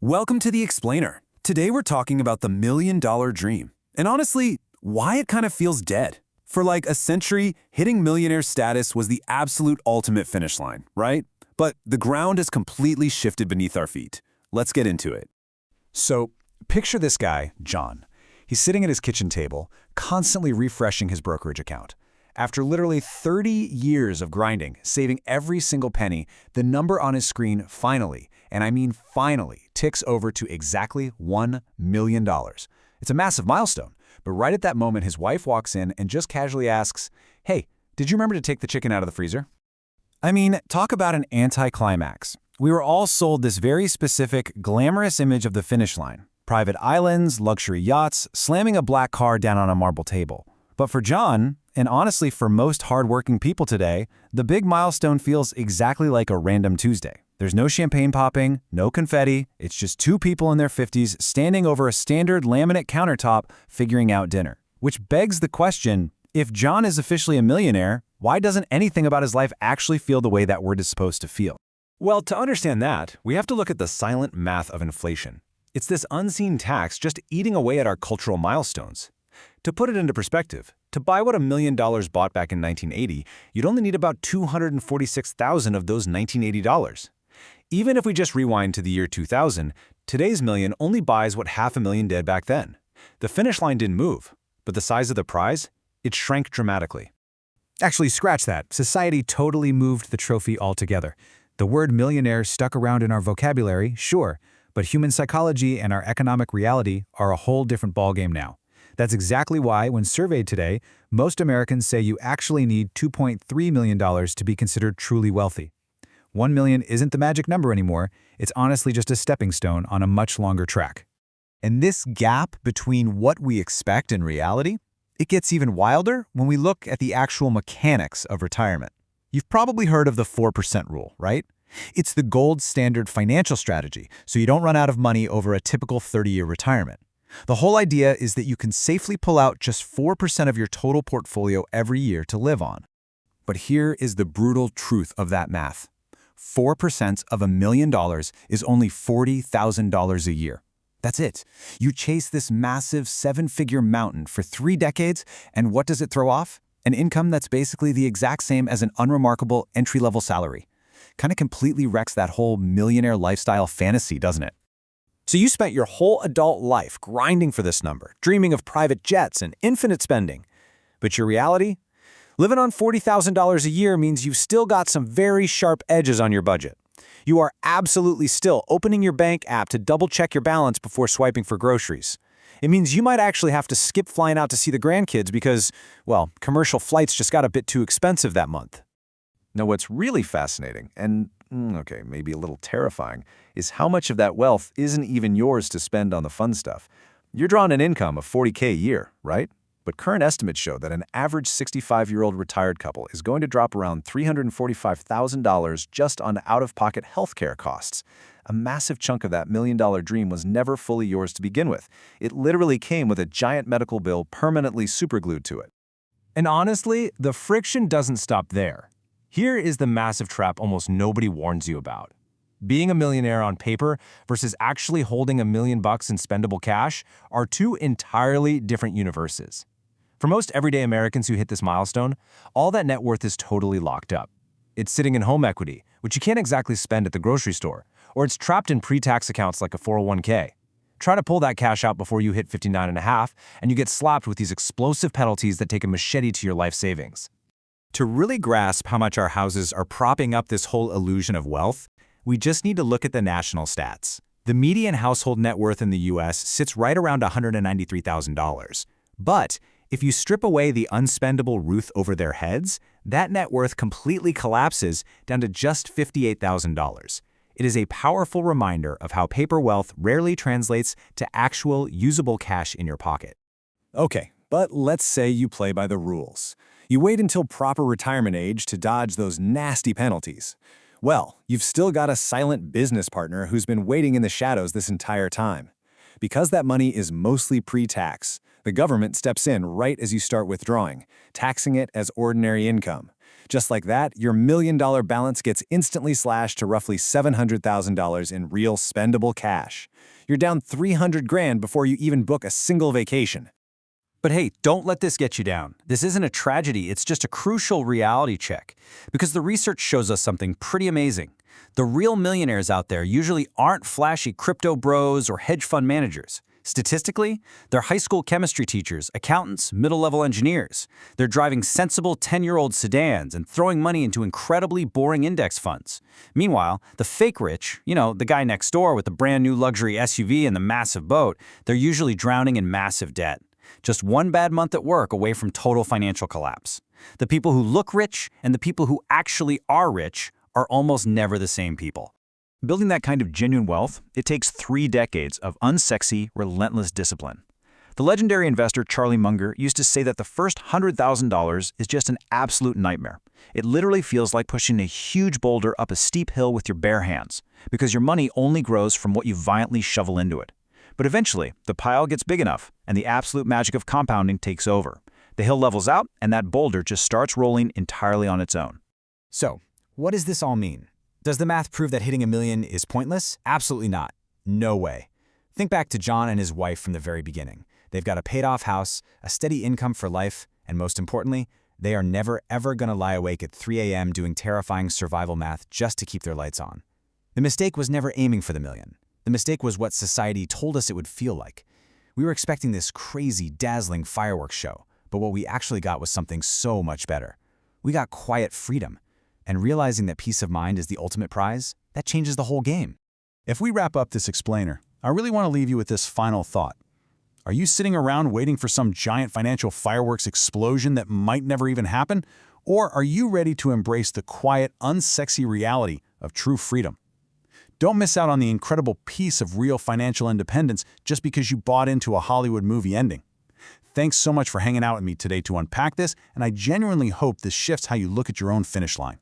Welcome to The Explainer. Today we're talking about the $1 million dream. And honestly, why it kind of feels dead. For like a century, hitting millionaire status was the absolute ultimate finish line, right? But the ground has completely shifted beneath our feet. Let's get into it. So, picture this guy, John. He's sitting at his kitchen table, constantly refreshing his brokerage account. After literally 30 years of grinding, saving every single penny, the number on his screen finally, and I mean finally, ticks over to exactly $1 million. It's a massive milestone, but right at that moment, his wife walks in and just casually asks, "Hey, did you remember to take the chicken out of the freezer?" I mean, talk about an anticlimax. We were all sold this very specific, glamorous image of the finish line. Private islands, luxury yachts, slamming a black car down on a marble table. But for John, and honestly for most hardworking people today, the big milestone feels exactly like a random Tuesday. There's no champagne popping, no confetti, it's just two people in their 50s standing over a standard laminate countertop figuring out dinner. Which begs the question, if John is officially a millionaire, why doesn't anything about his life actually feel the way that word is supposed to feel? Well, to understand that, we have to look at the silent math of inflation. It's this unseen tax just eating away at our cultural milestones. To put it into perspective, to buy what $1 million bought back in 1980, you'd only need about $246,000 of those $1980. Even if we just rewind to the year 2000, today's million only buys what $500,000 did back then. The finish line didn't move, but the size of the prize, it shrank dramatically. Actually, scratch that. Society totally moved the trophy altogether. The word millionaire stuck around in our vocabulary, sure, but human psychology and our economic reality are a whole different ballgame now. That's exactly why, when surveyed today, most Americans say you actually need $2.3 million to be considered truly wealthy. 1 million isn't the magic number anymore, it's honestly just a stepping stone on a much longer track. And this gap between what we expect and reality, it gets even wilder when we look at the actual mechanics of retirement. You've probably heard of the 4% rule, right? It's the gold standard financial strategy, so you don't run out of money over a typical 30-year retirement. The whole idea is that you can safely pull out just 4% of your total portfolio every year to live on. But here is the brutal truth of that math. 4% of $1 million is only $40,000 a year. That's it. You chase this massive 7-figure mountain for 3 decades, and what does it throw off? An income that's basically the exact same as an unremarkable entry-level salary. Kind of completely wrecks that whole millionaire lifestyle fantasy, doesn't it? So you spent your whole adult life grinding for this number, dreaming of private jets and infinite spending. But your reality? Living on $40,000 a year means you've still got some very sharp edges on your budget. You are absolutely still opening your bank app to double-check your balance before swiping for groceries. It means you might actually have to skip flying out to see the grandkids because, well, commercial flights just got a bit too expensive that month. Now, what's really fascinating, and maybe a little terrifying, is how much of that wealth isn't even yours to spend on the fun stuff. You're drawing an income of $40K a year, right? But current estimates show that an average 65-year-old retired couple is going to drop around $345,000 just on out-of-pocket healthcare costs. A massive chunk of that $1 million dream was never fully yours to begin with. It literally came with a giant medical bill permanently superglued to it. And honestly, the friction doesn't stop there. Here is the massive trap almost nobody warns you about. Being a millionaire on paper versus actually holding $1 million in spendable cash are two entirely different universes. For most everyday Americans who hit this milestone, all that net worth is totally locked up. It's sitting in home equity, which you can't exactly spend at the grocery store, or it's trapped in pre-tax accounts like a 401k. Try to pull that cash out before you hit 59.5, and you get slapped with these explosive penalties that take a machete to your life savings. To really grasp how much our houses are propping up this whole illusion of wealth, we just need to look at the national stats. The median household net worth in the U.S. sits right around $193,000. But if you strip away the unspendable roof over their heads, that net worth completely collapses down to just $58,000. It is a powerful reminder of how paper wealth rarely translates to actual usable cash in your pocket. Okay, but let's say you play by the rules. You wait until proper retirement age to dodge those nasty penalties. Well, you've still got a silent business partner who's been waiting in the shadows this entire time. Because that money is mostly pre-tax, the government steps in right as you start withdrawing, taxing it as ordinary income. Just like that, your $1,000,000 balance gets instantly slashed to roughly $700,000 in real spendable cash. You're down 300 grand before you even book a single vacation. But hey, don't let this get you down. This isn't a tragedy, it's just a crucial reality check. Because the research shows us something pretty amazing. The real millionaires out there usually aren't flashy crypto bros or hedge fund managers. Statistically, they're high school chemistry teachers, accountants, middle-level engineers. They're driving sensible 10-year-old sedans and throwing money into incredibly boring index funds. Meanwhile, the fake rich, the guy next door with the brand new luxury SUV and the massive boat, they're usually drowning in massive debt. Just one bad month at work away from total financial collapse. The people who look rich and the people who actually are rich are almost never the same people. Building that kind of genuine wealth, it takes 3 decades of unsexy, relentless discipline. The legendary investor Charlie Munger used to say that the first $100,000 is just an absolute nightmare. It literally feels like pushing a huge boulder up a steep hill with your bare hands, because your money only grows from what you violently shovel into it. But eventually, the pile gets big enough, and the absolute magic of compounding takes over. The hill levels out, and that boulder just starts rolling entirely on its own. So, what does this all mean? Does the math prove that hitting $1 million is pointless? Absolutely not. No way. Think back to John and his wife from the very beginning. They've got a paid-off house, a steady income for life, and most importantly, they are never ever gonna lie awake at 3 a.m. doing terrifying survival math just to keep their lights on. The mistake was never aiming for the million. The mistake was what society told us it would feel like. We were expecting this crazy, dazzling fireworks show, but what we actually got was something so much better. We got quiet freedom. And realizing that peace of mind is the ultimate prize, that changes the whole game. If we wrap up this explainer, I really want to leave you with this final thought. Are you sitting around waiting for some giant financial fireworks explosion that might never even happen? Or are you ready to embrace the quiet, unsexy reality of true freedom? Don't miss out on the incredible peace of real financial independence just because you bought into a Hollywood movie ending. Thanks so much for hanging out with me today to unpack this, and I genuinely hope this shifts how you look at your own finish line.